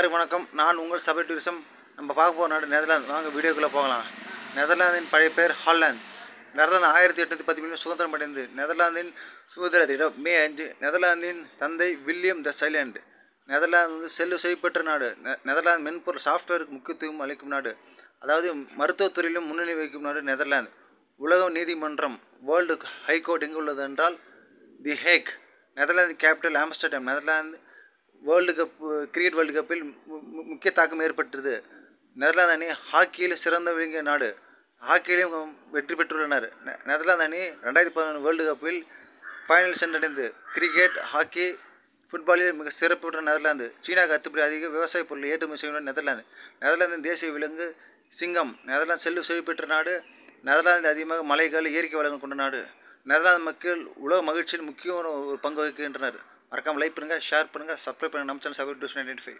வணக்கம். நான் உங்கள் சபை டூரிசம். நம்ம பார்க்க போகிற நாடு நெதர்லாந்து. வாங்க வீடியோக்குள்ளே போகலாம். நெதர்லாந்தின் பழைய பெயர் ஹாலந்து. நெதர்லாந்து 1817 சுதந்திரம் அடைந்து. நெதர்லாந்தின் சுதந்திர தினம் மே 5. நெதர்லாந்தின் தந்தை வில்லியம் த சைலண்ட். நெதர்லாந்து செய்யப்பட்ட நாடு. நெதர்லாந்து மென்பொருள் சாஃப்ட்வேருக்கு முக்கியத்துவம் அளிக்கும் நாடு. அதாவது மருத்துவத்துறையிலும் முன்னணி வகிக்கும் நாடு நெதர்லாந்து. உலக நீதிமன்றம் வேர்ல்டு ஹைகோர்ட் எங்கு உள்ளது என்றால் the Hague. Netherlands capital Amsterdam. Netherlands cricket world கப்பில் முக்கிய தாக்கம் ஏற்பட்டது. நெதர்லாந்து அணி ஹாக்கியில் சிறந்த விளங்கிய நாடு. ஹாக்கியிலும் வெற்றி பெற்றுள்ளனர். நெதர்லாந்து அணி 2011 வேர்ல்டு கப்பில் ஃபைனல் சென்றடைந்து. கிரிக்கெட், ஹாக்கி, ஃபுட்பாலில் மிக சிறப்பு பெற்ற நெதர்லாந்து. சீனாவுக்கு அடுத்தபடி அதிக விவசாய பொருள் ஏற்றுமதி செய்யும் நெதர்லாந்து. நெதர்லாந்தின் தேசிய விலங்கு சிங்கம். நெதர்லாந்து செழிப்பு நாடு. நெதர்லாந்தில் அதிகமாக மலைகள், இயற்கை வளங்கள் கொண்ட நாடு. நெதர்லாந்து மக்கள் உலக மகிழ்ச்சியில் முக்கிய ஒரு பங்கு வகிக்கின்றனர். மறக்காமல் லைக் பண்ணுங்கள், ஷேர் பண்ணுங்கள், சப்ஸ்கிரைப் பண்ணுங்கள். நம்ம சேனல் சபை டூரிசம் 1995.